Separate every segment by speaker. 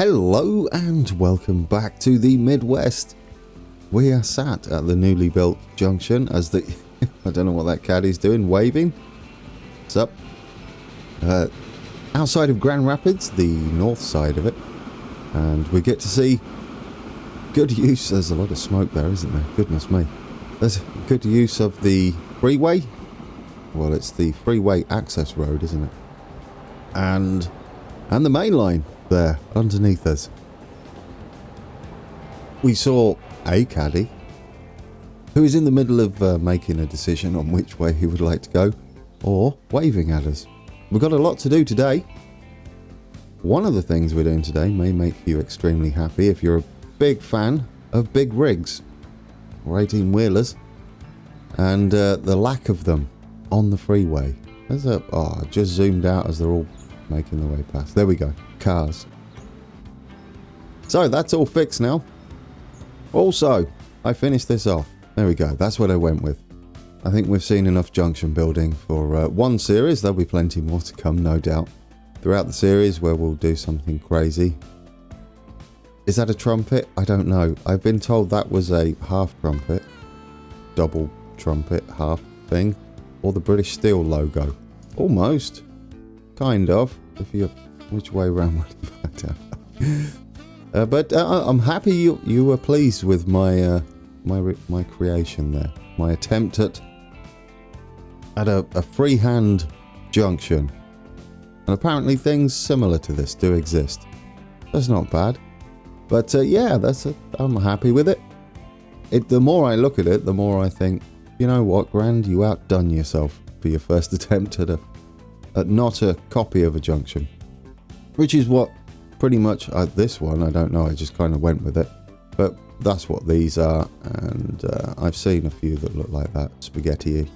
Speaker 1: Hello and welcome back to the Midwest. We are sat at the newly built Junction as the... I don't know what that caddy's doing, waving. What's up? Outside of Grand Rapids, the north side of it. And we get to see good use... There's a lot of smoke there, isn't there? Goodness me. There's good use of the Freeway. Well, it's the Freeway access road, isn't it? And the Mainline there underneath us. We saw a caddy who is in the middle of making a decision on which way he would like to go, or waving at us. We've got a lot to do today. One of the things we're doing today may make you extremely happy if you're a big fan of big rigs or 18-wheelers and the lack of them on the freeway. There's a... Oh, I just zoomed out as they're all making their way past. There we go. Cars. So that's all fixed now. Also, I finished this off. There we go. That's what I went with. I think we've seen enough junction building for one series. There'll be plenty more to come, no doubt, throughout the series where we'll do something crazy. Is that a trumpet? I don't know. I've been told that was a half trumpet, double trumpet, half thing, or the British Steel logo. Almost. Kind of. If you... Which way around would you find out? But I'm happy you were pleased with my my creation there. My attempt at a freehand junction. And apparently things similar to this do exist. That's not bad. But yeah, I'm happy with it. The more I look at it, the more I think, you know what, Grand, you outdone yourself for your first attempt at not a copy of a junction. Which is what pretty much this one, I don't know, I just kind of went with it. But that's what these are, and I've seen a few that look like that, spaghetti-y.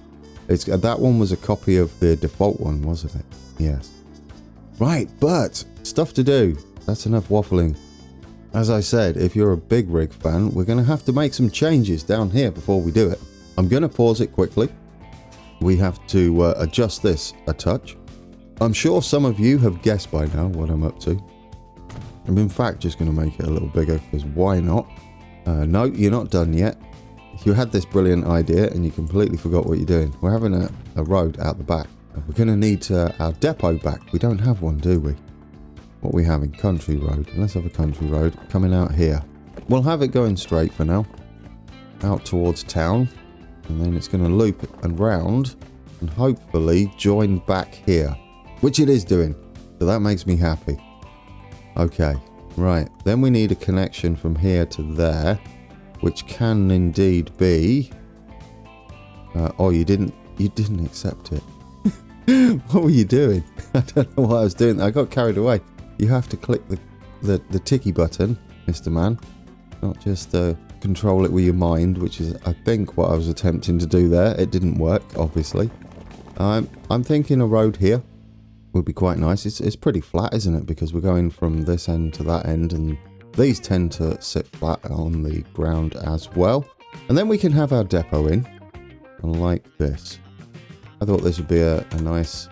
Speaker 1: That one was a copy of the default one, wasn't it? Yes. Right, but stuff to do. That's enough waffling. As I said, if you're a big rig fan, we're going to have to make some changes down here before we do it. I'm going to pause it quickly. We have to adjust this a touch. I'm sure some of you have guessed by now what I'm up to. I'm in fact just going to make it a little bigger, because why not? No, you're not done yet. You had this brilliant idea and you completely forgot what you're doing. We're having a road out the back. We're going to need our depot back. We don't have one, do we? What are we having? Country road. Let's have a country road coming out here. We'll have it going straight for now. Out towards town. And then it's going to loop and round and hopefully join back here. Which it is doing, so that makes me happy. Okay, right. Then we need a connection from here to there, which can indeed be... oh, you didn't accept it. What were you doing? I don't know what I was doing. I got carried away. You have to click the ticky button, Mr. Man. Not just control it with your mind, which is, I think, what I was attempting to do there. It didn't work, obviously. I'm thinking a road here would be quite nice. It's pretty flat, isn't it? Because we're going from this end to that end, and these tend to sit flat on the ground as well. And then we can have our depot in, like this. I thought this would be a nice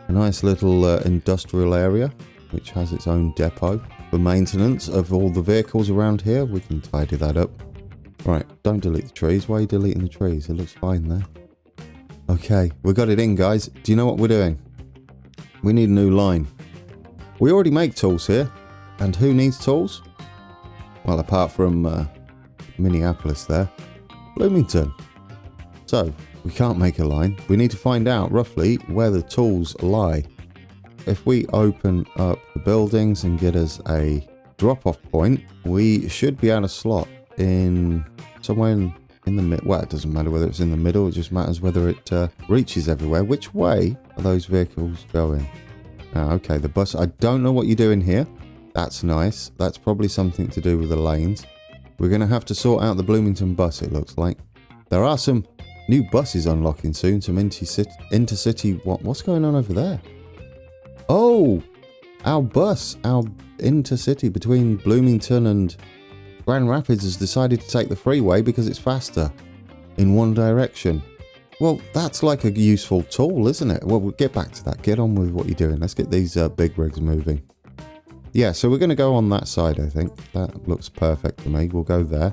Speaker 1: little industrial area, which has its own depot for maintenance of all the vehicles around here. We can tidy that up. Right, don't delete the trees. Why are you deleting the trees? It looks fine there. Okay, we got it in, guys. Do you know what we're doing? We need a new line. We already make tools here. And who needs tools? Well, apart from Minneapolis there. Bloomington. So, we can't make a line. We need to find out roughly where the tools lie. If we open up the buildings and get us a drop-off point, we should be able to slot in somewhere in the middle. Well, it doesn't matter whether it's in the middle, it just matters whether it reaches everywhere. Which way are those vehicles going? Okay, the bus. I don't know what you're doing here. That's nice. That's probably something to do with the lanes. We're going to have to sort out the Bloomington bus, it looks like. There are some new buses unlocking soon, some intercity. What's going on over there? Oh, our bus, our intercity between Bloomington and Grand Rapids has decided to take the freeway because it's faster in one direction. Well, that's like a useful tool, isn't it? Well, we'll get back to that. Get on with what you're doing. Let's get these big rigs moving. Yeah, so we're going to go on that side, I think. That looks perfect to me. We'll go there.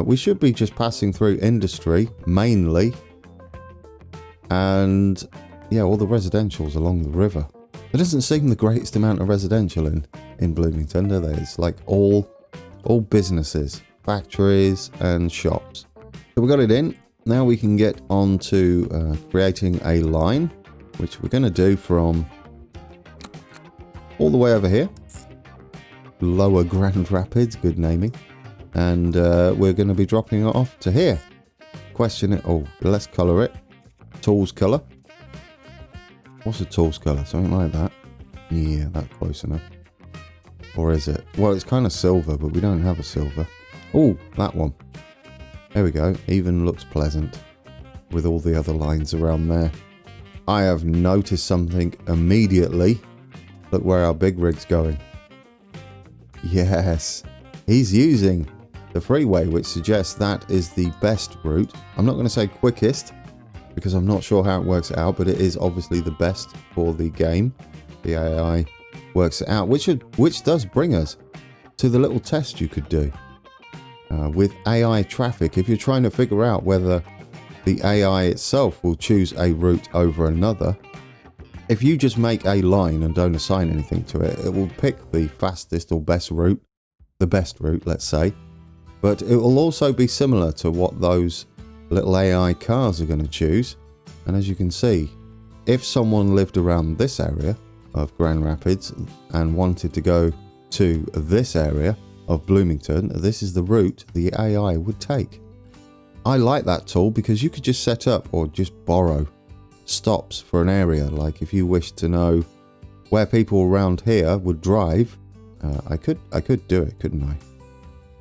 Speaker 1: We should be just passing through industry, mainly. And, yeah, all the residentials along the river. There doesn't seem the greatest amount of residential in Bloomington, do there? It's like all businesses, factories and shops. So we got it in. Now we can get on to creating a line, which we're going to do from all the way over here. Lower Grand Rapids, good naming. And we're going to be dropping it off to here. Question it. Oh, let's colour it. Tools colour. What's a tools colour? Something like that. Yeah, that's close enough. Or is it? Well, it's kind of silver, but we don't have a silver. Oh, that one. There we go. Even looks pleasant with all the other lines around there. I have noticed something immediately. Look where our big rig's going. Yes, he's using the freeway, which suggests that is the best route. I'm not going to say quickest, because I'm not sure how it works out, but it is obviously the best for the game. The AI works it out, which does bring us to the little test you could do with AI traffic. If you're trying to figure out whether the AI itself will choose a route over another, if you just make a line and don't assign anything to it, it will pick the fastest or best route, the best route, let's say. But it will also be similar to what those little AI cars are going to choose. And as you can see, if someone lived around this area of Grand Rapids and wanted to go to this area of Bloomington, this is the route the AI would take. I like that tool because you could just set up or just borrow stops for an area. Like if you wish to know where people around here would drive, I could do it, couldn't I?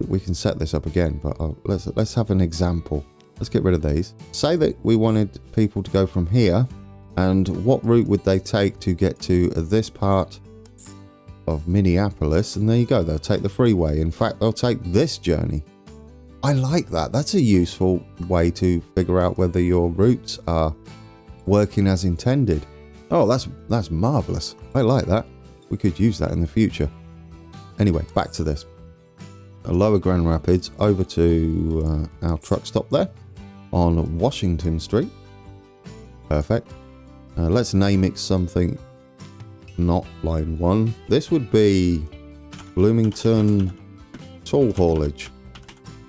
Speaker 1: We can set this up again, but let's have an example. Let's get rid of these. Say that we wanted people to go from here, and what route would they take to get to this part of Minneapolis? And there you go, they'll take the freeway. In fact, they'll take this journey. I like that. That's a useful way to figure out whether your routes are working as intended. Oh, that's marvelous. I like that. We could use that in the future. Anyway, back to this. A Lower Grand Rapids over to our truck stop there on Washington Street. Perfect. Let's name it something not line 1. This would be Bloomington tool haulage.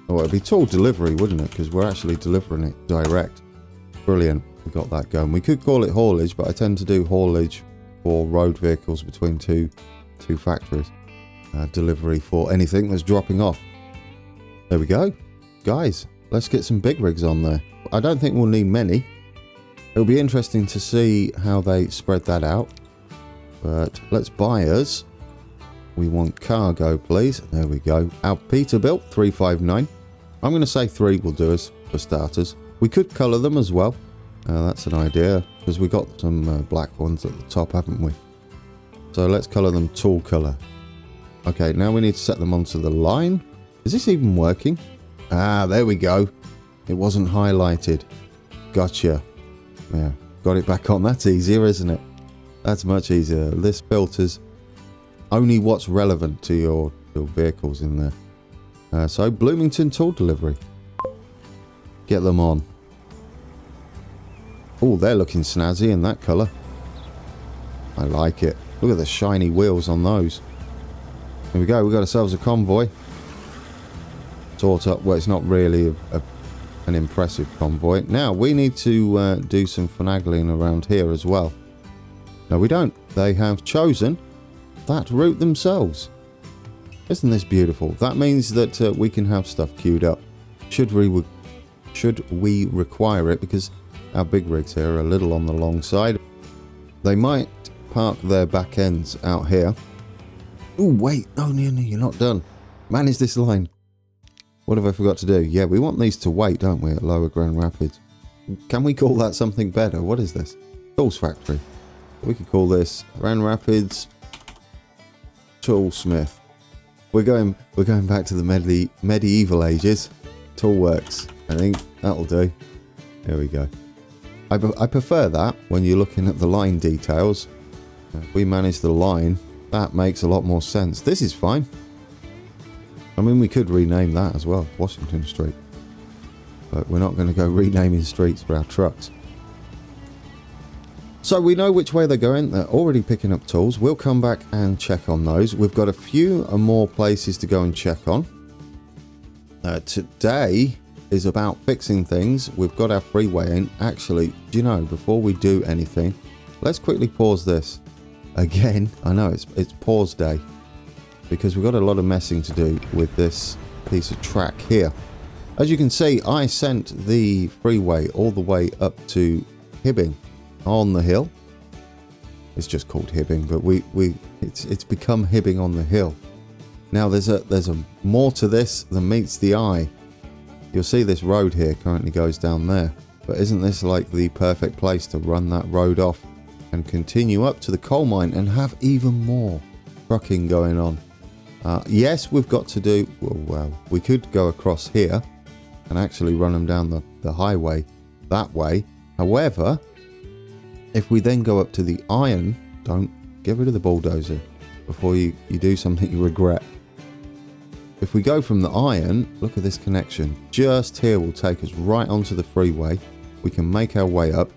Speaker 1: Oh, it'd be tool delivery, wouldn't it? Because we're actually delivering it direct. Brilliant. We got that going. We could call it haulage, but I tend to do haulage for road vehicles between two factories. Delivery for anything that's dropping off. There we go. Guys, let's get some big rigs on there. I don't think we'll need many. It'll be interesting to see how they spread that out. But let's buy us. We want cargo, please. There we go. Our Peterbilt 359. I'm going to say 3 will do us for starters. We could colour them as well. That's an idea, because we got some black ones at the top, haven't we? So let's colour them tool colour. Okay, now we need to set them onto the line. Is this even working? Ah, there we go. It wasn't highlighted. Gotcha. Yeah, got it back on. That's easier, isn't it? That's much easier. This filters only what's relevant to your vehicles in there. So Bloomington tool delivery. Get them on. Oh, they're looking snazzy in that colour. I like it. Look at the shiny wheels on those. Here we go. We've got ourselves a convoy. Sort up. Well, it's not really an impressive convoy. Now, we need to do some finagling around here as well. No, we don't. They have chosen that route themselves. Isn't this beautiful? That means that we can have stuff queued up. Should we require it, because our big rigs here are a little on the long side. They might park their back ends out here. Oh, wait. No, you're not done. Manage this line. What have I forgot to do? Yeah, we want these to wait, don't we, at Lower Grand Rapids? Can we call that something better? What is this? Tools Factory. We could call this Grand Rapids Toolsmith. We're going back to the medieval ages. Toolworks. I think that'll do. There we go. I prefer that when you're looking at the line details. If we manage the line, That makes a lot more sense. This is fine. I mean, we could rename that as well, Washington Street. But we're not going to go renaming streets for our trucks. So we know which way they're going. They're already picking up tools. We'll come back and check on those. We've got a few more places to go and check on. Today is about fixing things. We've got our freeway in. Actually, do you know, before we do anything, let's quickly pause this. Again, I know it's pause day, because we've got a lot of messing to do with this piece of track here. As you can see, I sent the freeway all the way up to Hibbing on the hill. It's just called Hibbing, but it's become Hibbing on the hill. Now there's a more to this than meets the eye. You'll see this road here currently goes down there, but isn't this like the perfect place to run that road off and continue up to the coal mine and have even more trucking going on? Yes, we've got to do, well, we could go across here and actually run them down the highway that way. However, if we then go up to the iron, don't get rid of the bulldozer before you do something you regret. If we go from the iron, look at this connection. Just here will take us right onto the freeway. We can make our way up,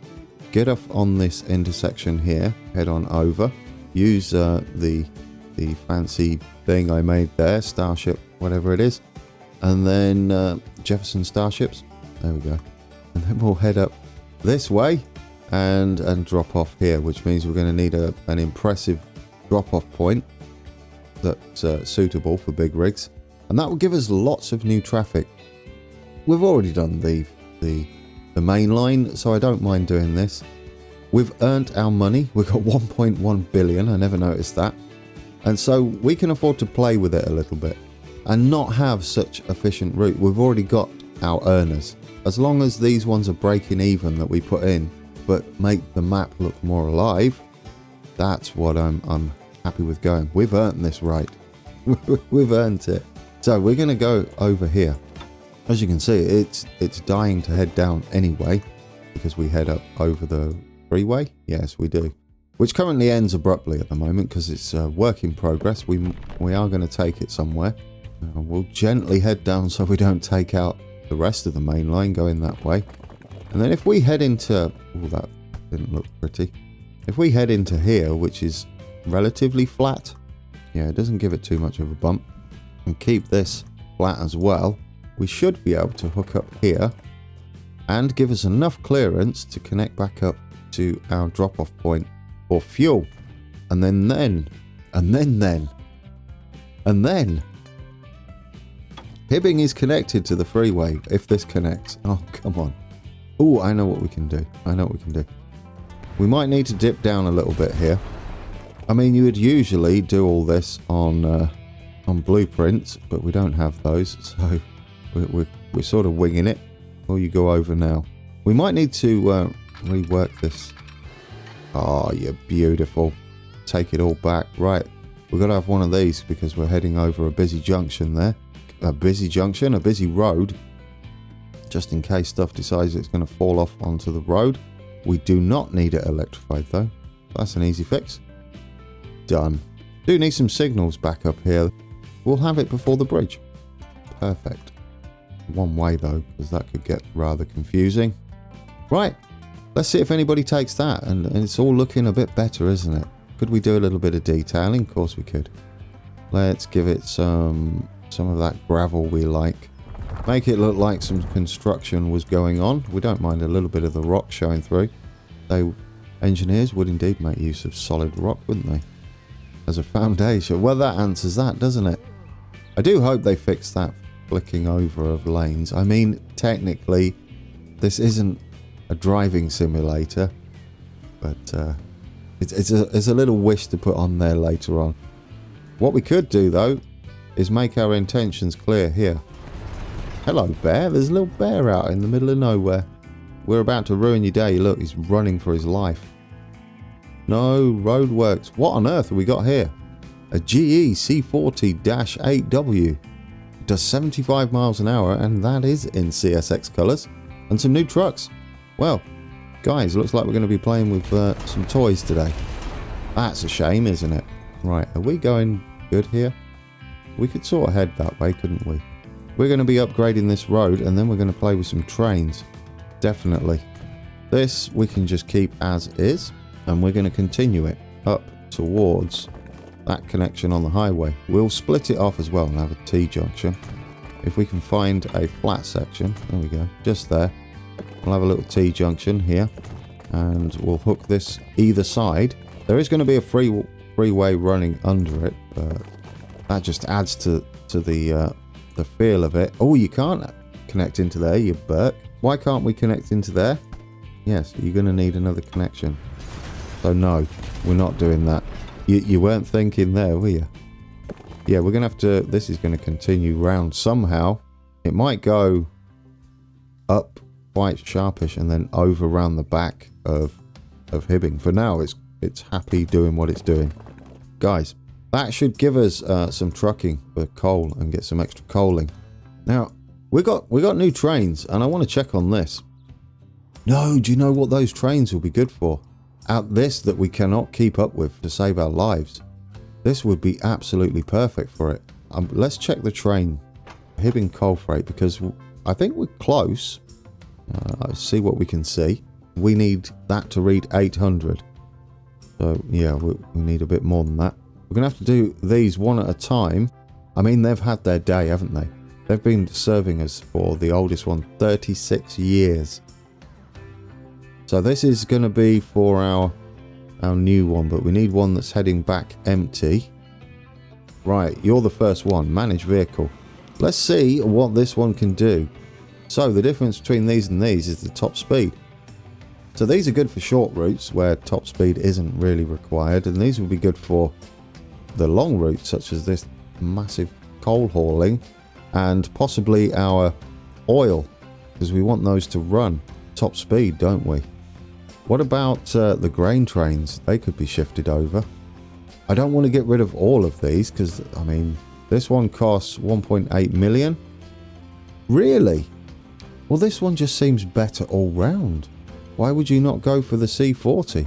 Speaker 1: get off on this intersection here, head on over, use the fancy thing I made there, Starship, whatever it is, and then Jefferson Starships. There we go. And then we'll head up this way and drop off here, which means we're going to need an impressive drop-off point that's suitable for big rigs, and that will give us lots of new traffic. We've already done the main line, so I don't mind doing this. We've earned our money. We've got 1.1 billion. I never noticed that. And so we can afford to play with it a little bit and not have such efficient route. We've already got our earners. As long as these ones are breaking even that we put in, but make the map look more alive, that's what I'm happy with going. We've earned this right. We've earned it. So we're going to go over here. As you can see, it's dying to head down anyway, because we head up over the freeway. Yes, we do. Which currently ends abruptly at the moment because it's a work in progress. We are going to take it somewhere. We'll gently head down so we don't take out the rest of the main line going that way. And then if we head into... oh, that didn't look pretty. If we head into here, which is relatively flat, yeah, it doesn't give it too much of a bump, and keep this flat as well, we should be able to hook up here and give us enough clearance to connect back up to our drop-off point for fuel. And then Hibbing is connected to the freeway if this connects. Oh, come on. Oh, I know what we can do. We might need to dip down a little bit here. I mean, you would usually do all this on blueprints, but we don't have those, so we're sort of winging it. Or you go over now. We might need to rework this. Oh, you're beautiful. Take it all back. Right, we've got to have one of these because we're heading over a busy junction there. A busy road. Just in case stuff decides it's going to fall off onto the road. We do not need it electrified though. That's an easy fix. Done. Do need some signals back up here. We'll have it before the bridge. Perfect. One way though, because that could get rather confusing. Right. Let's see if anybody takes that. And it's all looking a bit better, isn't it? Could we do a little bit of detailing? Of course we could. Let's give it some of that gravel we like. Make it look like some construction was going on. We don't mind a little bit of the rock showing through. Though engineers would indeed make use of solid rock, wouldn't they? As a foundation. Well, that answers that, doesn't it? I do hope they fix that flicking over of lanes. I mean, technically, this isn't a driving simulator, but it's a little wish to put on there later on. What we could do, though, is make our intentions clear here. Hello, bear. There's a little bear out in the middle of nowhere. We're about to ruin your day. Look, he's running for his life. No roadworks. What on earth have we got here? A GE C40-8W. It does 75 miles an hour, and that is in CSX colours. And some new trucks. Well, guys, looks like we're going to be playing with some toys today. That's a shame, isn't it? Right, are we going good here? We could sort of head that way, couldn't we? We're going to be upgrading this road, and then we're going to play with some trains. Definitely. This we can just keep as is, and we're going to continue it up towards that connection on the highway. We'll split it off as well and have a T-junction. If we can find a flat section, there we go, just there. We'll have a little T-junction here, and we'll hook this either side. There is going to be a freeway running under it, but that just adds to the feel of it. Oh, you can't connect into there, you Burke. Why can't we connect into there? Yes, you're going to need another connection. So no, we're not doing that. You weren't thinking there, were you? Yeah, we're going to have to... This is going to continue round somehow. It might go up quite sharpish and then over around the back of Hibbing. For now, it's happy doing what it's doing. Guys, that should give us some trucking for coal and get some extra coaling. Now, we got new trains, and I want to check on this. No, do you know what those trains will be good for? This that we cannot keep up with to save our lives. This would be absolutely perfect for it. Let's check the train, Hibbing coal freight, because I think we're close. See what we can see. We need that to read 800. So yeah, we need a bit more than that. We're going to have to do these one at a time. I mean, they've had their day, haven't they? They've been serving us for the oldest one, 36 years. So this is going to be for our new one, but we need one that's heading back empty. Right, you're the first one. Manage vehicle. Let's see what this one can do. So the difference between these and these is the top speed. So these are good for short routes where top speed isn't really required, and these would be good for the long routes such as this massive coal hauling and possibly our oil, because we want those to run top speed, don't we? What about the grain trains? They could be shifted over. I don't want to get rid of all of these because, I mean, this one costs 1.8 million. Really? Well, this one just seems better all round. Why would you not go for the C40?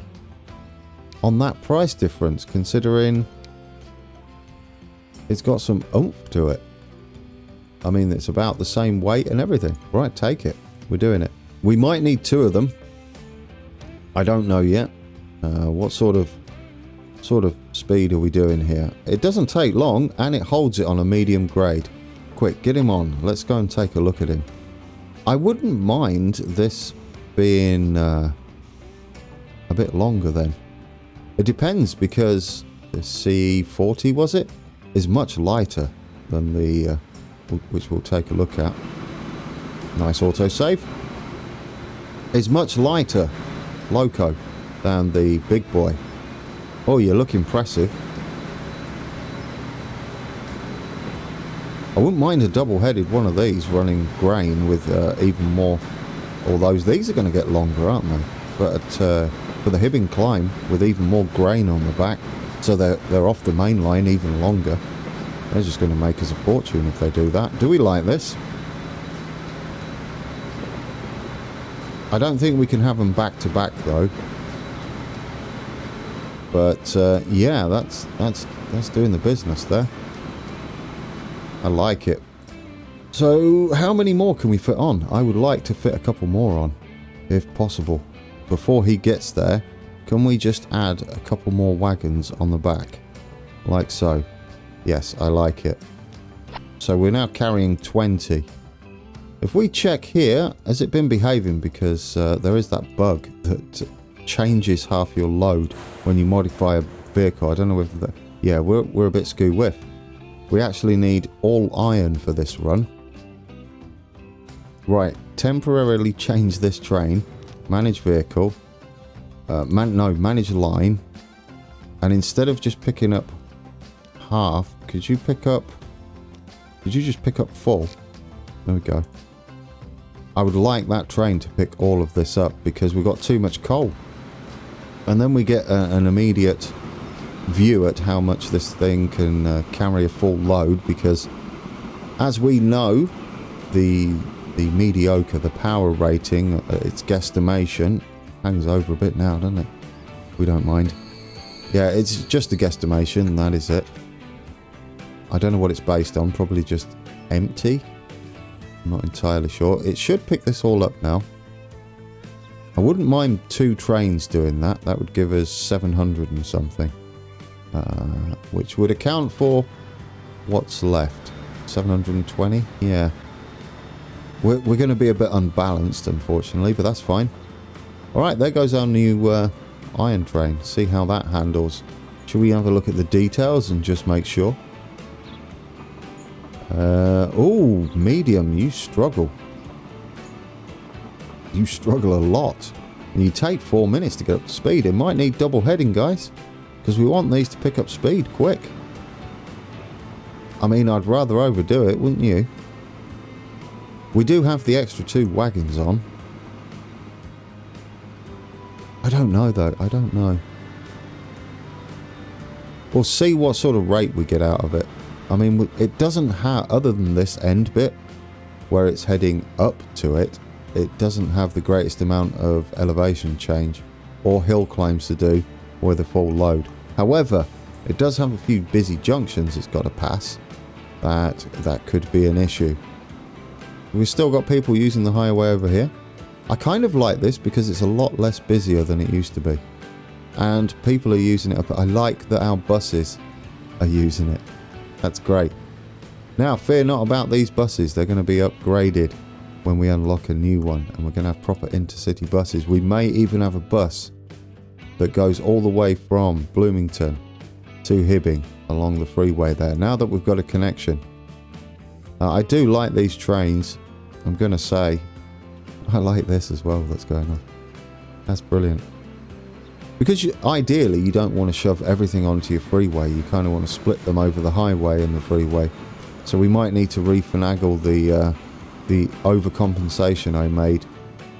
Speaker 1: On that price difference, considering it's got some oomph to it. I mean, it's about the same weight and everything. Right, take it. We're doing it. We might need two of them. I don't know yet. What sort of speed are we doing here? It doesn't take long, and it holds it on a medium grade. Quick, get him on. Let's go and take a look at him. I wouldn't mind this being a bit longer then. It depends, because the C40, was it? Is much lighter than the which we'll take a look at. Nice autosave. Is much lighter, loco, than the big boy. Oh, you look impressive. I wouldn't mind a double-headed one of these running grain with even more. Although these are going to get longer, aren't they? But for the Hibbing climb with even more grain on the back, so they're off the main line even longer. They're just going to make us a fortune if they do that. Do we like this? I don't think we can have them back to back though. But yeah, that's doing the business there. I like it. So how many more can we fit on? I would like to fit a couple more on, if possible. Before he gets there, can we just add a couple more wagons on the back? Like so. Yes, I like it. So we're now carrying 20. If we check here, has it been behaving? Because there is that bug that changes half your load when you modify a vehicle. I don't know whether that... Yeah, we're a bit skew-whiff. We actually need all iron for this run. Right, temporarily change this train. Manage vehicle. Manage line. And instead of just picking up half, could you just pick up full? There we go. I would like that train to pick all of this up because we've got too much coal. And then we get an immediate view at how much this thing can carry a full load, because as we know, the mediocre, the power rating, its guesstimation hangs over a bit now, doesn't it? We don't mind. Yeah, it's just a guesstimation, that is it. I don't know what it's based on, probably just empty. I'm not entirely sure. It should pick this all up now. I wouldn't mind 2 trains doing that. That would give us 700 and something. Which would account for what's left. 720? Yeah. We're going to be a bit unbalanced, unfortunately, but that's fine. Alright, there goes our new iron train. See how that handles. Should we have a look at the details and just make sure? Oh, medium, you struggle. You struggle a lot. And you take 4 minutes to get up to speed. It might need double heading, guys. Because we want these to pick up speed quick. I mean, I'd rather overdo it, wouldn't you? We do have the extra 2 wagons on. I don't know, though. I don't know. We'll see what sort of rate we get out of it. I mean, it doesn't have, other than this end bit, where it's heading up to it, it doesn't have the greatest amount of elevation change or hill climbs to do with a full load. However, it does have a few busy junctions it's got to pass. That could be an issue. We've still got people using the highway over here. I kind of like this because it's a lot less busier than it used to be. And people are using it up. I like that our buses are using it. That's great. Now, fear not about these buses. They're going to be upgraded when we unlock a new one. And we're going to have proper intercity buses. We may even have a bus that goes all the way from Bloomington to Hibbing along the freeway there. Now that we've got a connection. I do like these trains. I'm going to say I like this as well that's going on. That's brilliant. Because ideally you don't want to shove everything onto your freeway. You kind of want to split them over the highway and the freeway. So we might need to refinagle the overcompensation I made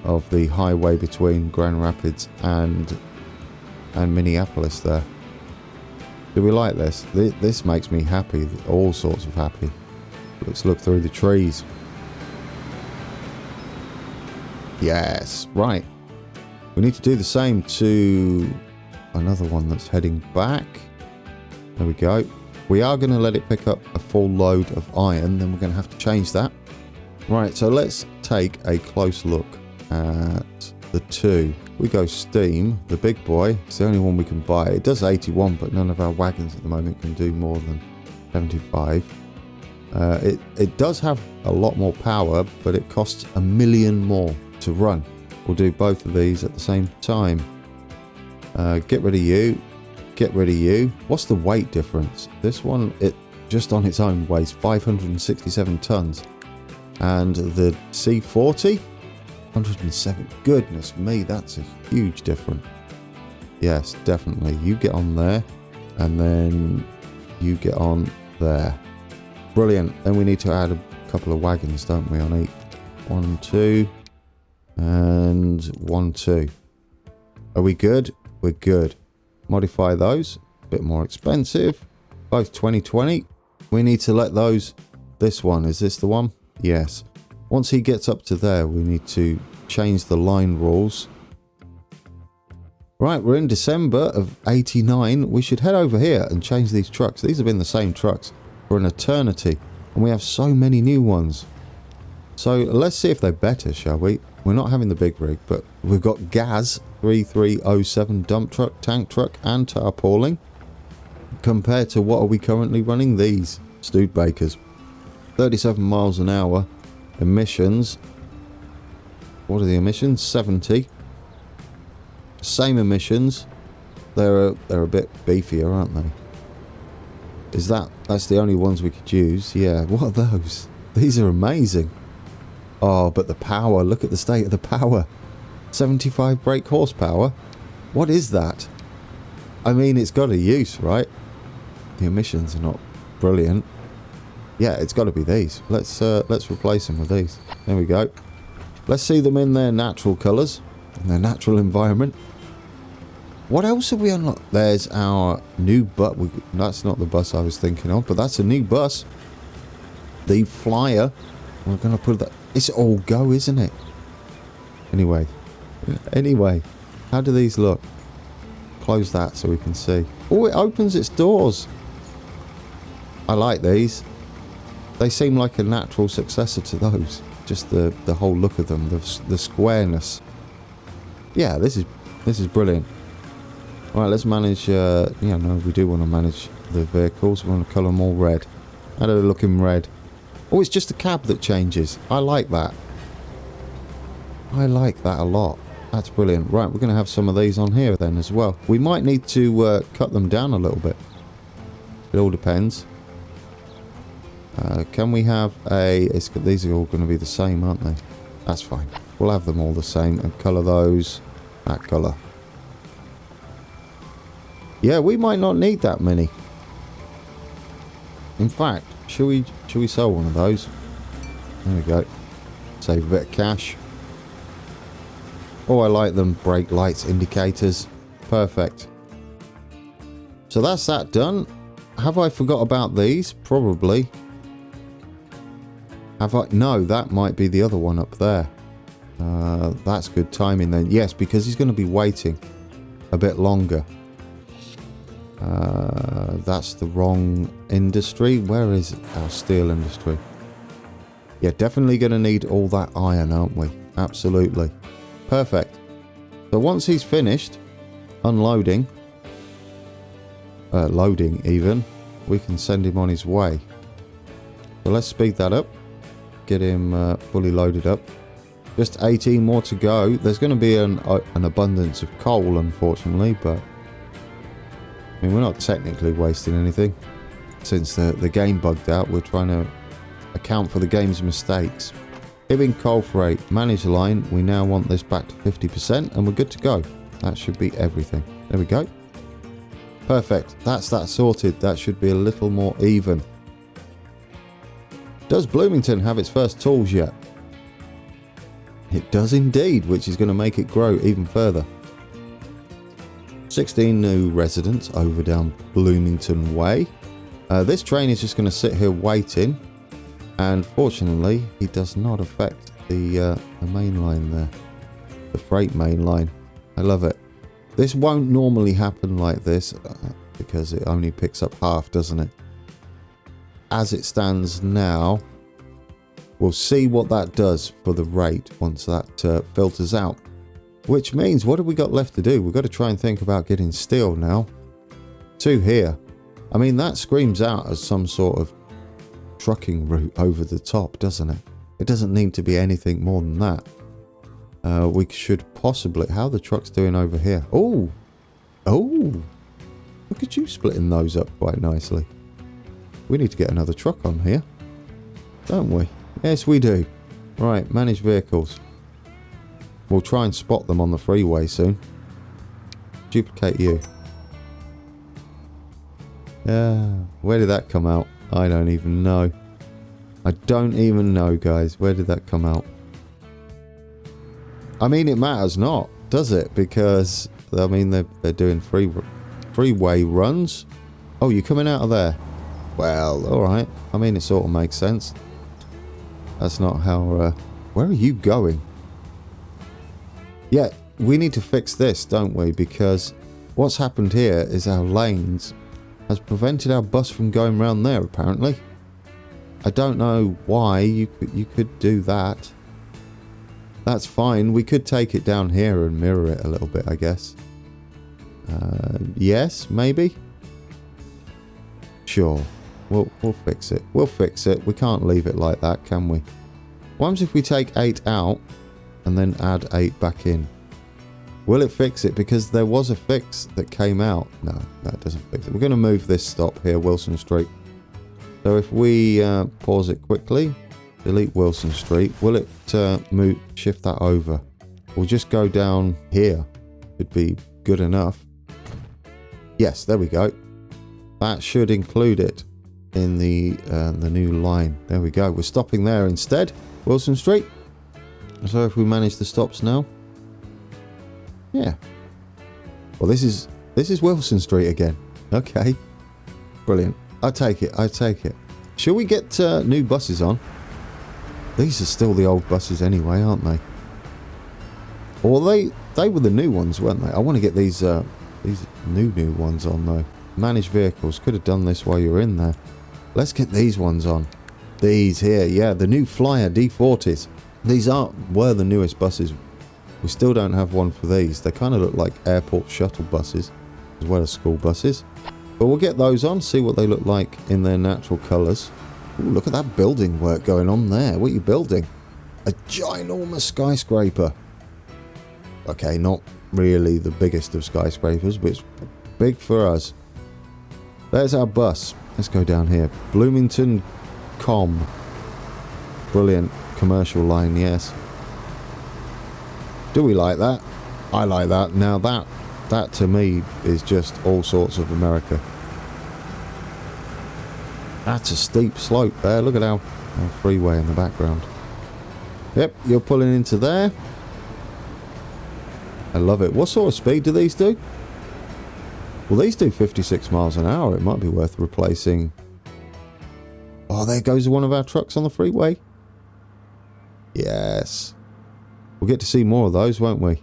Speaker 1: of the highway between Grand Rapids and Minneapolis there. Do we like this? This makes me happy. All sorts of happy. Let's look through the trees. Yes, right. We need to do the same to another one that's heading back. There we go. We are going to let it pick up a full load of iron. Then we're going to have to change that. Right, so let's take a close look at the 2. We go steam, the big boy. It's the only one we can buy. It does 81, but none of our wagons at the moment can do more than 75. It does have a lot more power, but it costs $1 million more to run. We'll do both of these at the same time. Get rid of you. Get rid of you. What's the weight difference? This one, it just on its own weighs 567 tons. And the C40? 107. Goodness me, that's a huge difference. Yes, definitely. You get on there. And then you get on there. Brilliant. Then we need to add a couple of wagons, don't we, on each? 1, 2. And 1, 2. Are we good? We're good. Modify those. A bit more expensive. Both 2020. We need to let those... This one. Is this the one? Yes. Once he gets up to there, we need to change the line rules. Right, we're in December of 89. We should head over here and change these trucks. These have been the same trucks for an eternity. And we have so many new ones. So let's see if they're better, shall we? We're not having the big rig, but we've got Gaz 3307 dump truck, tank truck, and tarpauling. Compared to what are we currently running? These Studebakers. 37 miles an hour. Emissions. What are the emissions? 70. Same emissions. They're a bit beefier, aren't they? That's the only ones we could use? Yeah. What are those? These are amazing. Oh, but the power. Look at the state of the power. 75 brake horsepower. What is that? I mean, it's got a use, right? The emissions are not brilliant. Yeah, it's got to be these. Let's replace them with these. There we go. Let's see them in their natural colours, in their natural environment. What else have we unlocked? There's our new bus. That's not the bus I was thinking of, but that's a new bus. The Flyer. We're going to put that... It's all go, isn't it? Anyway, how do these look? Close that so we can see. Oh, it opens its doors. I like these. They seem like a natural successor to those. Just the whole look of them, the squareness. Yeah, this is brilliant. Right, let's manage. Yeah, no, we do want to manage the vehicles. We want to colour them all red. How do they look in red? Oh, it's just the cab that changes. I like that. I like that a lot. That's brilliant. Right, we're going to have some of these on here then as well. We might need to cut them down a little bit. It all depends. Can we have a... these are all going to be the same, aren't they? That's fine. We'll have them all the same and colour those that colour. Yeah, we might not need that many. In fact, should we sell one of those? There we go. Save a bit of cash. Oh, I like them. Brake lights, indicators. Perfect. So that's that done. Have I forgot about these? Probably. Have I? No, that might be the other one up there. That's good timing then. Yes, because he's going to be waiting a bit longer. That's the wrong industry. Where is our steel industry? Yeah, definitely going to need all that iron, aren't we? Absolutely. Perfect. So once he's finished unloading, loading even, we can send him on his way. So let's speed that up. Get him fully loaded up. Just 18 more to go. There's going to be an abundance of coal, unfortunately, but I mean, we're not technically wasting anything. Since the game bugged out, we're trying to account for the game's mistakes. Hibbing coal freight, manage line. We now want this back to 50% and we're good to go. That should be everything. There we go. Perfect. That's that sorted. That should be a little more even. Does Bloomington have its first tools yet? It does indeed, which is going to make it grow even further. 16 new residents over down Bloomington Way. This train is just going to sit here waiting. And fortunately, he does not affect the main line there. The freight main line. I love it. This won't normally happen like this because it only picks up half, doesn't it? As it stands now, we'll see what that does for the rate once that filters out. Which means, what have we got left to do? We've got to try and think about getting steel now. 2 here. I mean, that screams out as some sort of trucking route over the top, doesn't it? It doesn't need to be anything more than that. We should possibly... How are the trucks doing over here? Oh! Oh! Look at you splitting those up quite nicely. We need to get another truck on here. Don't we? Yes, we do. Right, manage vehicles. We'll try and spot them on the freeway soon. Duplicate you. Where did that come out? I don't even know. I don't even know, guys. Where did that come out? I mean, it matters not, does it? Because, I mean, they're doing freeway runs. Oh, you're coming out of there? Well, alright. I mean, it sort of makes sense. That's not how... where are you going? Yeah, we need to fix this, don't we? Because what's happened here is our lanes has prevented our bus from going round there, apparently. I don't know why you could do that. That's fine. We could take it down here and mirror it a little bit, I guess. Yes, maybe? Sure. We'll fix it. We'll fix it. We can't leave it like that, can we? What happens if we take 8 out and then add 8 back in? Will it fix it? Because there was a fix that came out. No, that doesn't fix it. We're going to move this stop here, Wilson Street. So if we pause it quickly, delete Wilson Street, will it shift that over? We'll just go down here. Should be good enough. Yes, there we go. That should include it in the new line. There we go. We're stopping there instead. Wilson Street. So if we manage the stops now. Yeah. Well, this is Wilson Street again. Okay. Brilliant. I take it. I take it. Shall we get new buses on? These are still the old buses anyway, aren't they? Or they were the new ones, weren't they? I want to get these new ones on though. Manage vehicles. Could have done this while you were in there. Let's get these ones on. These here, yeah, the new Flyer D40s. These were the newest buses. We still don't have one for these. They kind of look like airport shuttle buses as well as school buses. But we'll get those on, see what they look like in their natural colours. Ooh, look at that building work going on there. What are you building? A ginormous skyscraper. Okay, not really the biggest of skyscrapers, but it's big for us. There's our bus. Let's go down here. Bloomington Com. Brilliant commercial line, yes. Do we like that? I like that. Now that to me is just all sorts of America. That's a steep slope there. Look at our freeway in the background. Yep, you're pulling into there. I love it. What sort of speed do these do? Well, these do 56 miles an hour. It might be worth replacing. Oh, there goes one of our trucks on the freeway. Yes. We'll get to see more of those, won't we?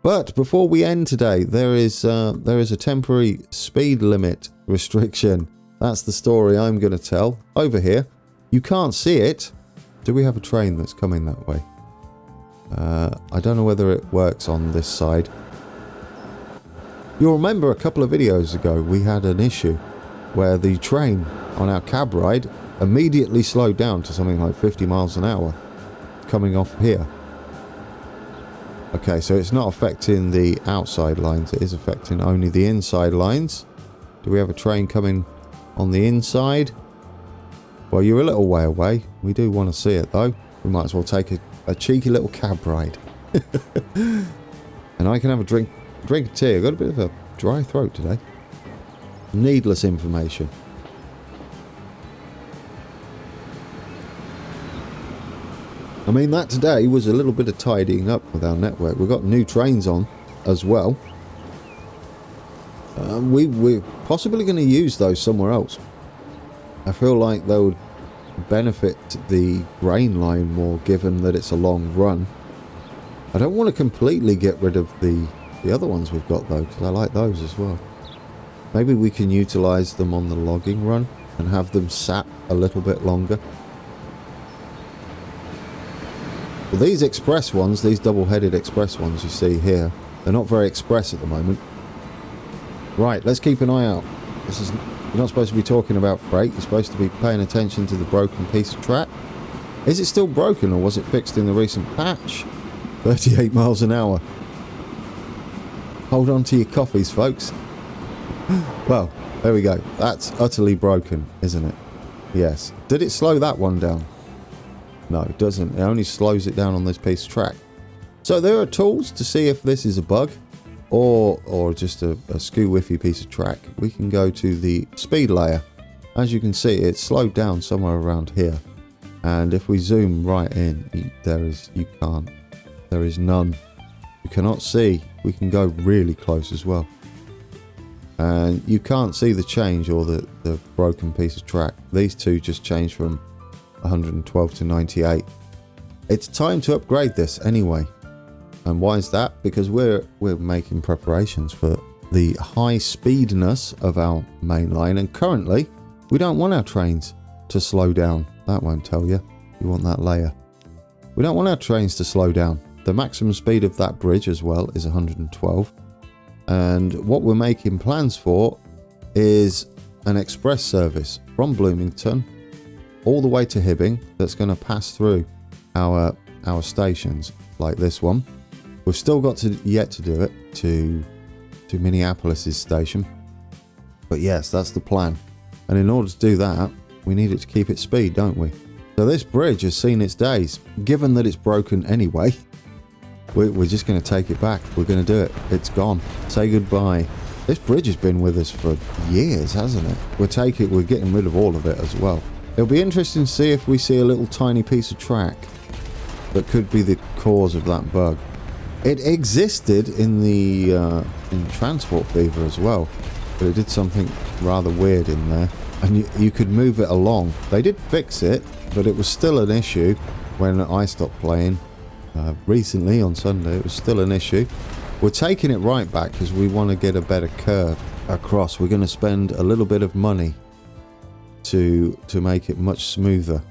Speaker 1: But before we end today, there is a temporary speed limit restriction. That's the story I'm going to tell. Over here. You can't see it. Do we have a train that's coming that way? I don't know whether it works on this side. You'll remember a couple of videos ago we had an issue where the train on our cab ride immediately slowed down to something like 50 miles an hour coming off here. Okay, so it's not affecting the outside lines, it is affecting only the inside lines. Do we have a train coming on the inside? Well, you're a little way away. We do want to see it though. We might as well take a cheeky little cab ride. And I can have a drink of tea. I've got a bit of a dry throat today. Needless information. I mean, that today was a little bit of tidying up with our network. We've got new trains on as well. We're possibly going to use those somewhere else. I feel like they would benefit the grain line more, given that it's a long run. I don't want to completely get rid of the other ones we've got though, because I like those as well. Maybe we can utilise them on the logging run and have them sat a little bit longer. Well, these express ones, these double-headed express ones you see here, they're not very express at the moment. Right, let's keep an eye out. You're not supposed to be talking about freight. You're supposed to be paying attention to the broken piece of track. Is it still broken, or was it fixed in the recent patch? 38 miles an hour. Hold on to your coffees, folks. Well, there we go. That's utterly broken, isn't it? Yes. Did it slow that one down? No, it doesn't. It only slows it down on this piece of track. So there are tools to see if this is a bug or just a skew-whiffy piece of track. We can go to the speed layer. As you can see, it's slowed down somewhere around here. And if we zoom right in, there is none. You cannot see. We can go really close as well. And you can't see the change or the broken piece of track. These two just changed from 112 to 98. It's time to upgrade this anyway. And why is that? Because we're making preparations for the high speedness of our main line, and currently we don't want our trains to slow down. That won't tell you. You want that layer. We don't want our trains to slow down. The maximum speed of that bridge as well is 112. And what we're making plans for is an express service from Bloomington all the way to Hibbing that's going to pass through our stations like this one. We've still got yet to do it to Minneapolis's station. But yes, that's the plan. And in order to do that, we need it to keep its speed, don't we? So this bridge has seen its days. Given that it's broken anyway, we're just going to take it back. We're going to do it. It's gone. Say goodbye. This bridge has been with us for years, hasn't it? We're getting rid of all of it as well. It'll be interesting to see if we see a little tiny piece of track that could be the cause of that bug. It existed in in Transport Fever as well, but it did something rather weird in there. And you could move it along. They did fix it, but it was still an issue when I stopped playing. Recently on Sunday, it was still an issue. We're taking it right back because we want to get a better curve across. We're going to spend a little bit of money to make it much smoother.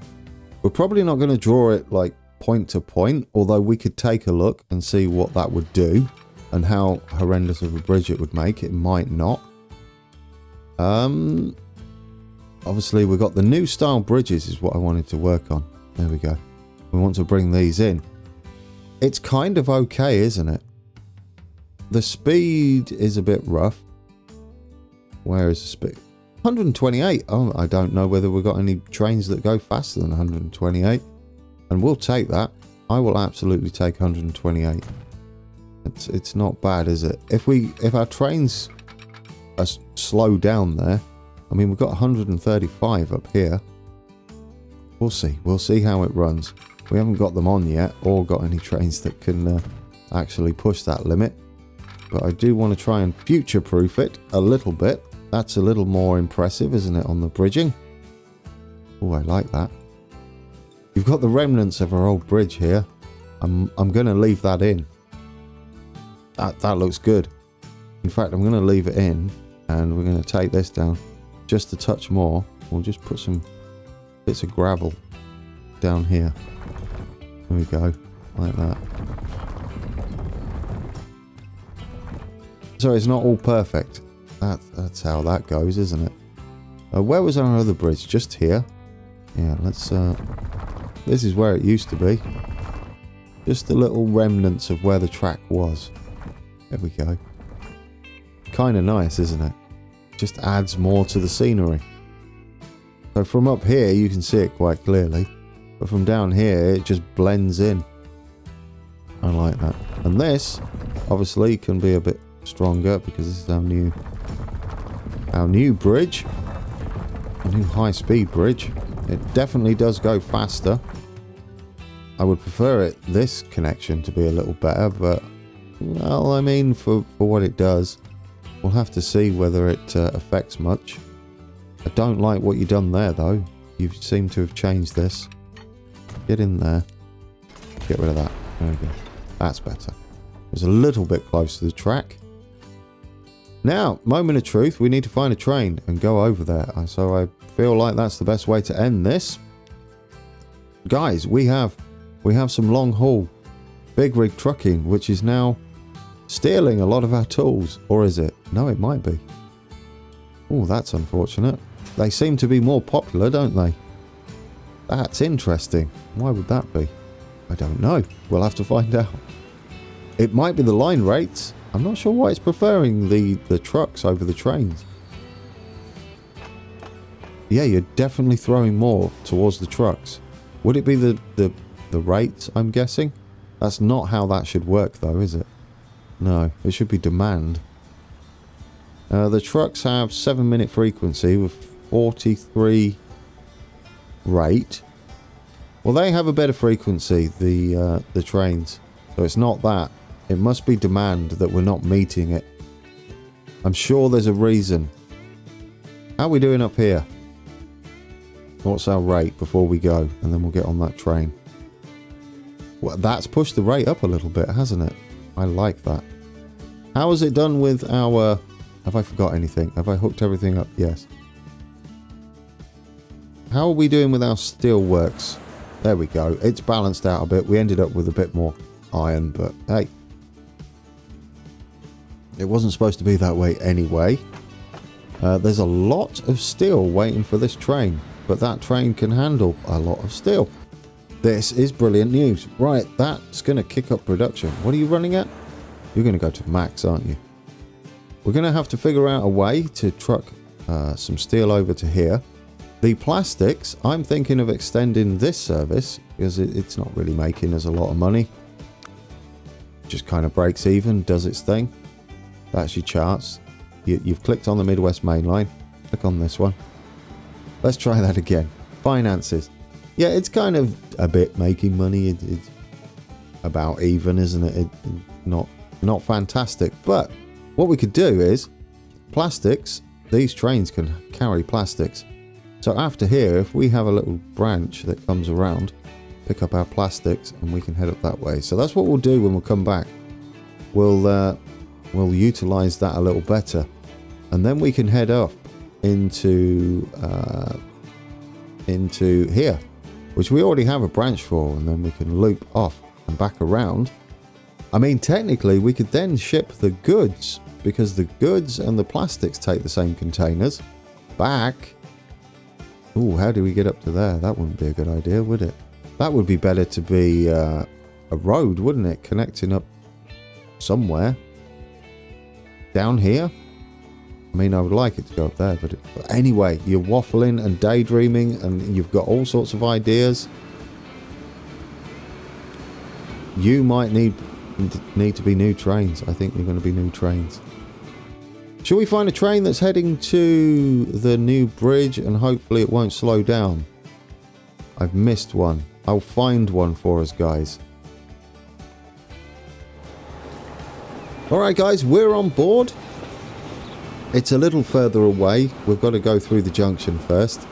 Speaker 1: We're probably not going to draw it like point to point, although we could take a look and see what that would do and how horrendous of a bridge it would make. It might not. Obviously we've got the new style bridges is what I wanted to work on. There we go. We want to bring these in. It's kind of okay, isn't it? The speed is a bit rough. Where is the speed? 128. Oh, I don't know whether we've got any trains that go faster than 128. And we'll take that. I will absolutely take 128. It's not bad, is it? If our trains are slowed down there, I mean, we've got 135 up here. We'll see. We'll see how it runs. We haven't got them on yet or got any trains that can actually push that limit. But I do want to try and future-proof it a little bit. That's a little more impressive, isn't it, on the bridging? Oh, I like that. You've got the remnants of our old bridge here. I'm going to leave that in. That looks good. In fact, I'm going to leave it in, and we're going to take this down just a touch more. We'll just put some bits of gravel down here. There we go, like that. So it's not all perfect. That's how that goes, isn't it? Where was our other bridge? Just here? Yeah, let's... this is where it used to be. Just the little remnants of where the track was. There we go. Kind of nice, isn't it? Just adds more to the scenery. So from up here, you can see it quite clearly. But from down here, it just blends in. I like that. And this, obviously, can be a bit stronger because this is our new bridge. A new high-speed bridge. It definitely does go faster. I would prefer this connection to be a little better, but, well, I mean, for what it does, we'll have to see whether it affects much. I don't like what you've done there, though. You seem to have changed this. Get in there. Get rid of that. There we go. That's better. It was a little bit close to the track. Now, moment of truth, we need to find a train and go over there. So I feel like that's the best way to end this. Guys, we have some long haul big rig trucking, which is now stealing a lot of our tools. Or is it? No, it might be. Oh, that's unfortunate. They seem to be more popular, don't they? That's interesting. Why would that be? I don't know. We'll have to find out. It might be the line rates. I'm not sure why it's preferring the trucks over the trains. Yeah, you're definitely throwing more towards the trucks. Would it be the rates, I'm guessing? That's not how that should work, though, is it? No, it should be demand. The trucks have 7-minute frequency with 43 rate. Well, they have a better frequency, the trains. So it's not that. It must be demand that we're not meeting it. I'm sure there's a reason. How are we doing up here? What's our rate before we go? And then we'll get on that train. Well, that's pushed the rate up a little bit, hasn't it? I like that. How is it done with our... Have I forgot anything? Have I hooked everything up? Yes. How are we doing with our steelworks? There we go. It's balanced out a bit. We ended up with a bit more iron, but hey. It wasn't supposed to be that way anyway. There's a lot of steel waiting for this train, but that train can handle a lot of steel. This is brilliant news. Right, that's going to kick up production. What are you running at? You're going to go to max, aren't you? We're going to have to figure out a way to truck some steel over to here. The plastics, I'm thinking of extending this service because it's not really making us a lot of money. Just kind of breaks even, does its thing. That's your charts. You've clicked on the Midwest Mainline. Click on this one. Let's try that again. Finances. Yeah, it's kind of a bit making money. It's about even, isn't it? Not fantastic. But what we could do is plastics. These trains can carry plastics. So after here, if we have a little branch that comes around, pick up our plastics and we can head up that way. So that's what we'll do when we come back. We'll utilize that a little better. And then we can head up into here, which we already have a branch for, and then we can loop off and back around. I mean, technically, we could then ship the goods, because the goods and the plastics take the same containers, back. Ooh, how do we get up to there? That wouldn't be a good idea, would it? That would be better to be a road, wouldn't it? Connecting up somewhere. Down here? I mean, I would like it to go up there, but anyway, you're waffling and daydreaming, and you've got all sorts of ideas. You might need to be new trains. I think they're going to be new trains. Shall we find a train that's heading to the new bridge, and hopefully it won't slow down? I've missed one. I'll find one for us, guys. Alright guys, we're on board. It's a little further away. We've got to go through the junction first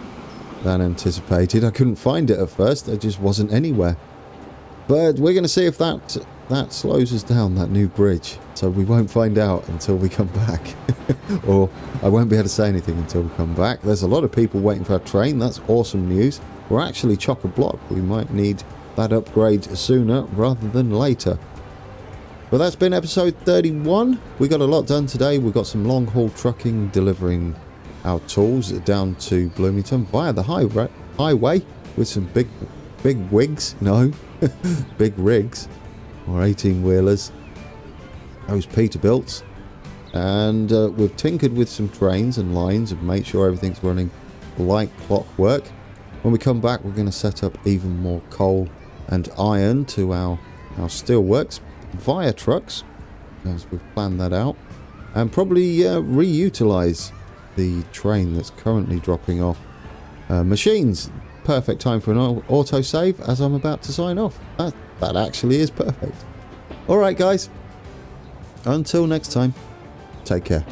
Speaker 1: than anticipated. I couldn't find it at first. It just wasn't anywhere. But we're going to see if that slows us down, that new bridge. So we won't find out until we come back. Or I won't be able to say anything until we come back. There's a lot of people waiting for our train. That's awesome news. We're actually chock-a-block. We might need that upgrade sooner rather than later. But that's been episode 31. We got a lot done today. We've got some long-haul trucking, delivering our tools down to Bloomington via the highway with some big wigs. No, big rigs. Or 18-wheelers. Those Peterbilts. And we've tinkered with some trains and lines and made sure everything's running like clockwork. When we come back, we're going to set up even more coal and iron to our steelworks via trucks, as we've planned that out, and probably reutilize the train that's currently dropping off machines. Perfect time for an autosave as I'm about to sign off. That actually is perfect. Alright guys, until next time, take care.